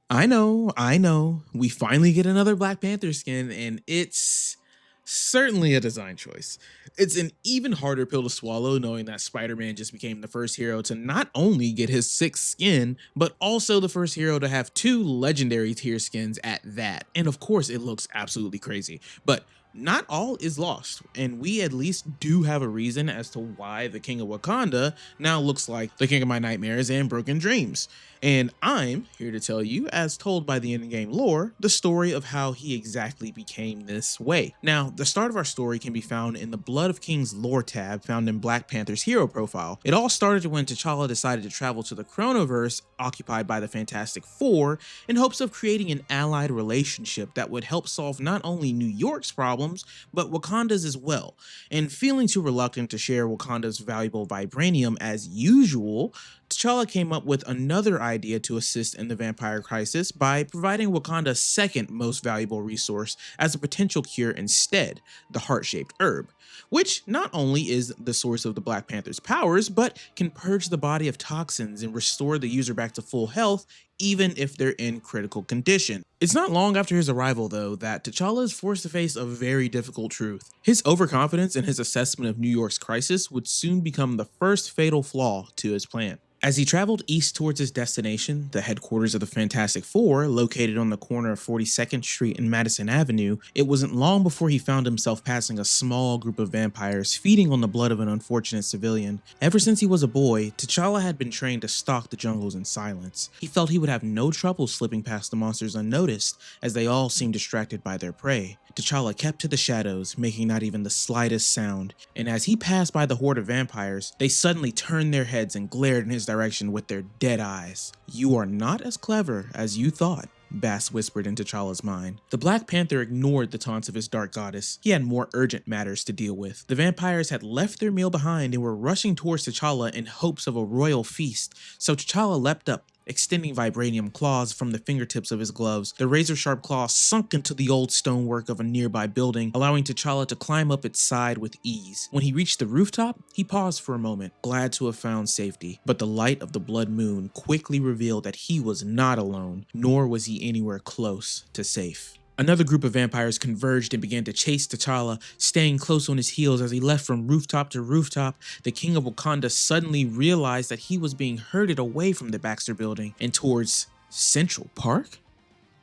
I know. We finally get another Black Panther skin, and it's certainly a design choice. It's an even harder pill to swallow knowing that Spider-Man just became the first hero to not only get his sixth skin, but also the first hero to have two legendary tier skins at that. And of course, it looks absolutely crazy. But not all is lost, and we at least do have a reason as to why the King of Wakanda now looks like the King of My Nightmares and Broken Dreams. And I'm here to tell you, as told by the in-game lore, the story of how he exactly became this way. Now, the start of our story can be found in the Blood of Kings lore tab found in Black Panther's hero profile. It all started when T'Challa decided to travel to the Chronoverse occupied by the Fantastic Four in hopes of creating an allied relationship that would help solve not only New York's problems, but Wakanda's as well. And feeling too reluctant to share Wakanda's valuable vibranium as usual, T'Challa came up with another idea to assist in the vampire crisis by providing Wakanda's second most valuable resource as a potential cure instead, the heart-shaped herb, which not only is the source of the Black Panther's powers, but can purge the body of toxins and restore the user back to full health even if they're in critical condition. It's not long after his arrival, though, that T'Challa is forced to face a very difficult truth. His overconfidence in his assessment of New York's crisis would soon become the first fatal flaw to his plan. As he traveled east towards his destination, the headquarters of the Fantastic Four, located on the corner of 42nd Street and Madison Avenue, it wasn't long before he found himself passing a small group of vampires feeding on the blood of an unfortunate civilian. Ever since he was a boy, T'Challa had been trained to stalk the jungles in silence. He felt he would have no trouble slipping past the monsters unnoticed, as they all seemed distracted by their prey. T'Challa kept to the shadows, making not even the slightest sound, and as he passed by the horde of vampires, they suddenly turned their heads and glared in his direction with their dead eyes. "You are not as clever as you thought," Bass whispered in T'Challa's mind. The Black Panther ignored the taunts of his dark goddess. He had more urgent matters to deal with. The vampires had left their meal behind and were rushing towards T'Challa in hopes of a royal feast, so T'Challa leapt up, extending vibranium claws from the fingertips of his gloves. The razor-sharp claws sunk into the old stonework of a nearby building, allowing T'Challa to climb up its side with ease. When he reached the rooftop, he paused for a moment, glad to have found safety. But the light of the blood moon quickly revealed that he was not alone, nor was he anywhere close to safe. Another group of vampires converged and began to chase T'Challa, staying close on his heels as he left from rooftop to rooftop. The King of Wakanda suddenly realized that he was being herded away from the Baxter Building and towards Central Park?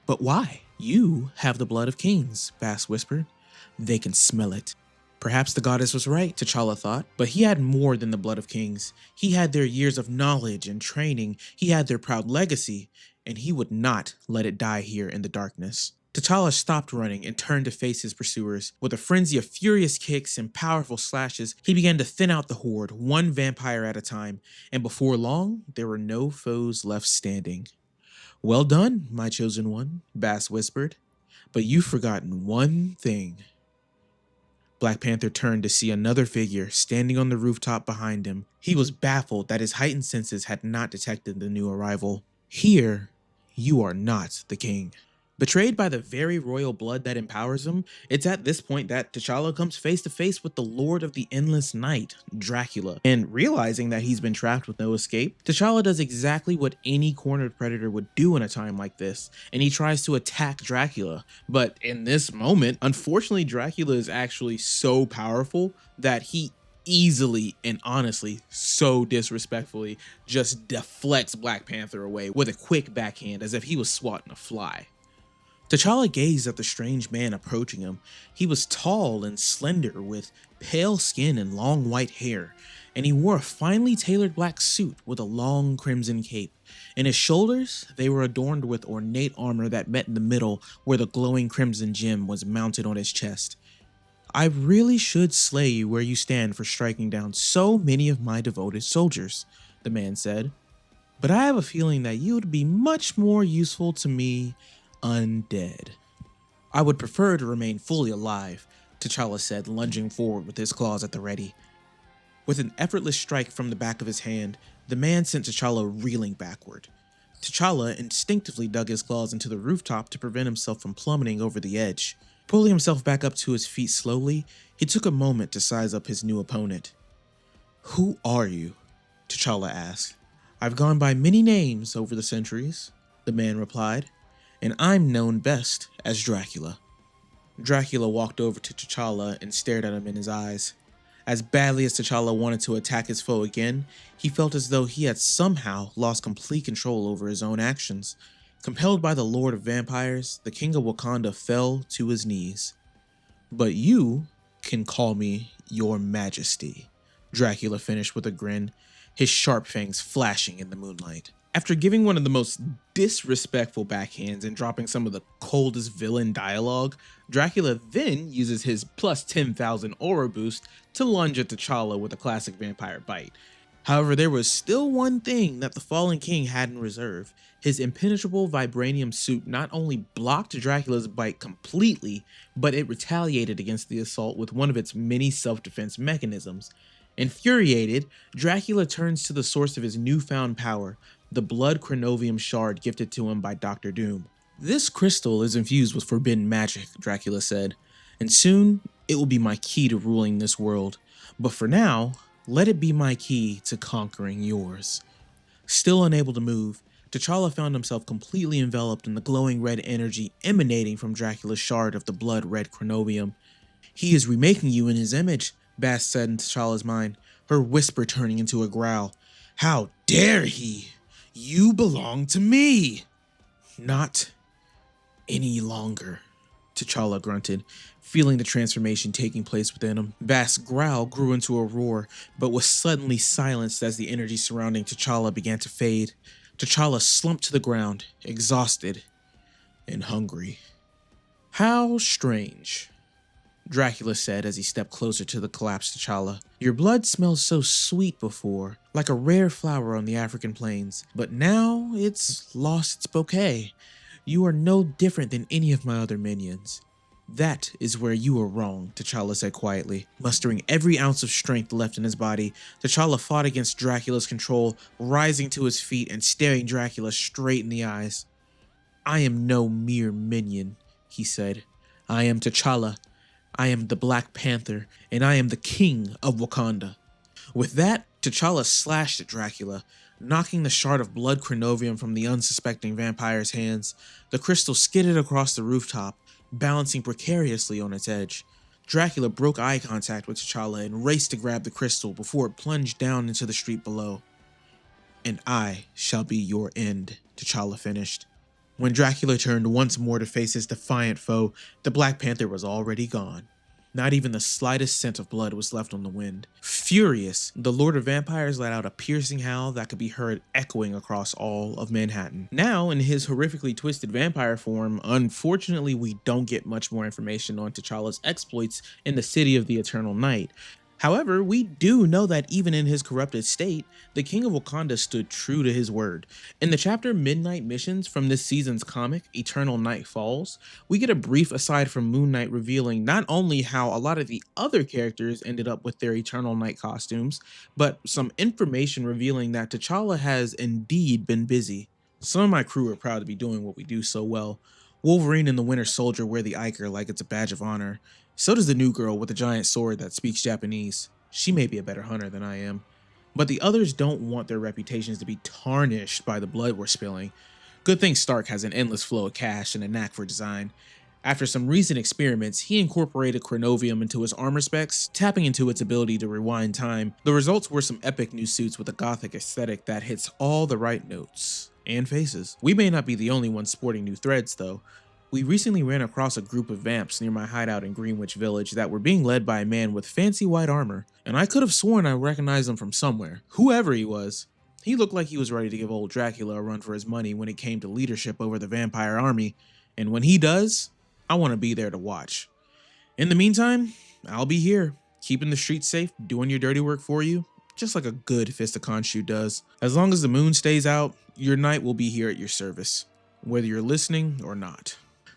But why? "You have the blood of kings," Bass whispered. "They can smell it." Perhaps the goddess was right, T'Challa thought, but he had more than the blood of kings. He had their years of knowledge and training, he had their proud legacy, and he would not let it die here in the darkness. T'Challa stopped running and turned to face his pursuers. With a frenzy of furious kicks and powerful slashes, he began to thin out the horde, one vampire at a time, and before long, there were no foes left standing. "Well done, my chosen one," Bass whispered, "but you've forgotten one thing." Black Panther turned to see another figure standing on the rooftop behind him. He was baffled that his heightened senses had not detected the new arrival. "Here, you are not the king." Betrayed by the very royal blood that empowers him, it's at this point that T'Challa comes face to face with the Lord of the Endless Night, Dracula. And realizing that he's been trapped with no escape, T'Challa does exactly what any cornered predator would do in a time like this, and he tries to attack Dracula. But in this moment, unfortunately, Dracula is actually so powerful that he easily and honestly so disrespectfully just deflects Black Panther away with a quick backhand as if he was swatting a fly. T'Challa gazed at the strange man approaching him. He was tall and slender with pale skin and long white hair, and he wore a finely tailored black suit with a long crimson cape. And his shoulders, they were adorned with ornate armor that met in the middle where the glowing crimson gem was mounted on his chest. "I really should slay you where you stand for striking down so many of my devoted soldiers," the man said. "But I have a feeling that you would be much more useful to me undead." "I would prefer to remain fully alive," T'Challa said, lunging forward with his claws at the ready. With an effortless strike from the back of his hand, the man sent T'Challa reeling backward. T'Challa instinctively dug his claws into the rooftop to prevent himself from plummeting over the edge. Pulling himself back up to his feet slowly, he took a moment to size up his new opponent. "Who are you?" T'Challa asked. "I've gone by many names over the centuries," the man replied, "and I'm known best as Dracula." Dracula walked over to T'Challa and stared at him in his eyes. As badly as T'Challa wanted to attack his foe again, he felt as though he had somehow lost complete control over his own actions. Compelled by the Lord of Vampires, the King of Wakanda fell to his knees. "But you can call me your Majesty," Dracula finished with a grin, his sharp fangs flashing in the moonlight. After giving one of the most disrespectful backhands and dropping some of the coldest villain dialogue, Dracula then uses his plus 10,000 aura boost to lunge at T'Challa with a classic vampire bite. However, there was still one thing that the fallen king had in reserve. His impenetrable vibranium suit not only blocked Dracula's bite completely, but it retaliated against the assault with one of its many self-defense mechanisms. Infuriated, Dracula turns to the source of his newfound power, the blood Chronovium shard gifted to him by Dr. Doom. "This crystal is infused with forbidden magic," Dracula said, "and soon it will be my key to ruling this world. But for now, let it be my key to conquering yours." Still unable to move, T'Challa found himself completely enveloped in the glowing red energy emanating from Dracula's shard of the blood red Chronovium. "He is remaking you in his image," Bast said in T'Challa's mind, her whisper turning into a growl. "How dare he? You belong to me!" "Not any longer," T'Challa grunted, feeling the transformation taking place within him. Bast's growl grew into a roar, but was suddenly silenced as the energy surrounding T'Challa began to fade. T'Challa slumped to the ground, exhausted and hungry. "How strange," Dracula said as he stepped closer to the collapsed T'Challa. "Your blood smelled so sweet before, like a rare flower on the African plains, but now it's lost its bouquet. You are no different than any of my other minions." "That is where you are wrong," T'Challa said quietly. Mustering every ounce of strength left in his body, T'Challa fought against Dracula's control, rising to his feet and staring Dracula straight in the eyes. "I am no mere minion," he said. "I am T'Challa. I am the Black Panther, and I am the king of Wakanda." With that, T'Challa slashed at Dracula, knocking the shard of blood Chronovium from the unsuspecting vampire's hands. The crystal skidded across the rooftop, balancing precariously on its edge. Dracula broke eye contact with T'Challa and raced to grab the crystal before it plunged down into the street below. "And I shall be your end," T'Challa finished. When Dracula turned once more to face his defiant foe, the Black Panther was already gone. Not even the slightest scent of blood was left on the wind. Furious, the Lord of Vampires let out a piercing howl that could be heard echoing across all of Manhattan. Now, in his horrifically twisted vampire form, unfortunately we don't get much more information on T'Challa's exploits in the City of the Eternal Night. However, we do know that even in his corrupted state, the King of Wakanda stood true to his word. In the chapter Midnight Missions from this season's comic, Eternal Night Falls, we get a brief aside from Moon Knight revealing not only how a lot of the other characters ended up with their Eternal Night costumes, but some information revealing that T'Challa has indeed been busy. Some of my crew are proud to be doing what we do so well. Wolverine and the Winter Soldier wear the Iker like it's a badge of honor. So does the new girl with the giant sword that speaks Japanese. She may be a better hunter than I am. But the others don't want their reputations to be tarnished by the blood we're spilling. Good thing Stark has an endless flow of cash and a knack for design. After some recent experiments, he incorporated Chronovium into his armor specs, tapping into its ability to rewind time. The results were some epic new suits with a gothic aesthetic that hits all the right notes. And faces. We may not be the only ones sporting new threads though. We recently ran across a group of vamps near my hideout in Greenwich Village that were being led by a man with fancy white armor, and I could have sworn I recognized him from somewhere, whoever he was. He looked like he was ready to give old Dracula a run for his money when it came to leadership over the vampire army, and when he does, I want to be there to watch. In the meantime, I'll be here, keeping the streets safe, doing your dirty work for you, just like a good fist of Khonshu does. As long as the moon stays out, your knight will be here at your service, whether you're listening or not.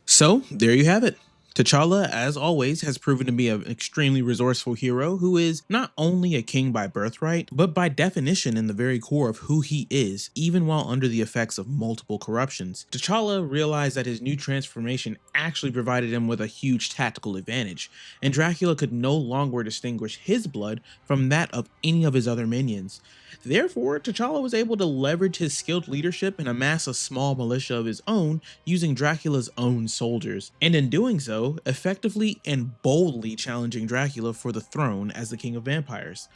So, there you have it. T'Challa, as always, has proven to be an extremely resourceful hero who is not only a king by birthright, but by definition in the very core of who he is, even while under the effects of multiple corruptions. T'Challa realized that his new transformation actually provided him with a huge tactical advantage, and Dracula could no longer distinguish his blood from that of any of his other minions. Therefore, T'Challa was able to leverage his skilled leadership and amass a small militia of his own using Dracula's own soldiers, and in doing so, effectively and boldly challenging Dracula for the throne as the king of vampires.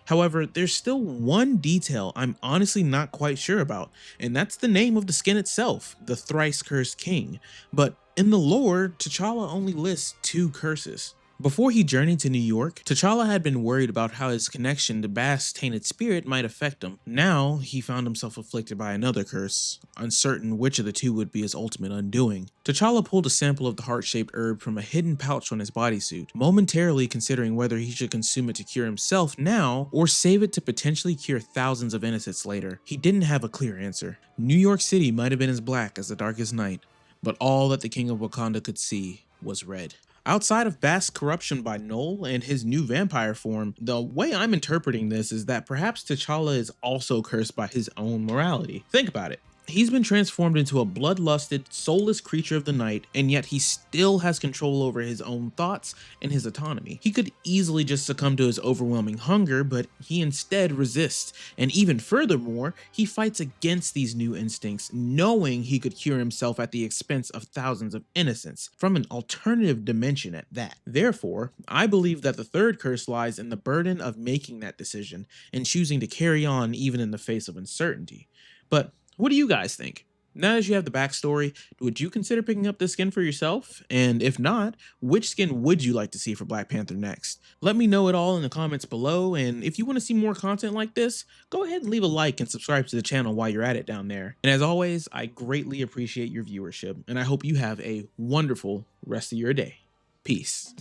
However, there's still one detail I'm honestly not quite sure about, and that's the name of the skin itself, the Thrice Cursed King. But in the lore, T'Challa only lists 2 curses. Before he journeyed to New York, T'Challa had been worried about how his connection to Bast's tainted spirit might affect him. Now, he found himself afflicted by another curse, uncertain which of the 2 would be his ultimate undoing. T'Challa pulled a sample of the heart-shaped herb from a hidden pouch on his bodysuit, momentarily considering whether he should consume it to cure himself now, or save it to potentially cure thousands of innocents later. He didn't have a clear answer. New York City might have been as black as the darkest night, but all that the King of Wakanda could see was red. Outside of Bast's corruption by Null and his new vampire form, the way I'm interpreting this is that perhaps T'Challa is also cursed by his own morality. Think about it. He's been transformed into a bloodlusted, soulless creature of the night, and yet he still has control over his own thoughts and his autonomy. He could easily just succumb to his overwhelming hunger, but he instead resists, and even furthermore, he fights against these new instincts, knowing he could cure himself at the expense of thousands of innocents, from an alternative dimension at that. Therefore, I believe that the third curse lies in the burden of making that decision, and choosing to carry on even in the face of uncertainty. But what do you guys think? Now that you have the backstory, would you consider picking up this skin for yourself? And if not, which skin would you like to see for Black Panther next? Let me know it all in the comments below, and if you want to see more content like this, go ahead and leave a like and subscribe to the channel while you're at it down there. And as always, I greatly appreciate your viewership, and I hope you have a wonderful rest of your day. Peace.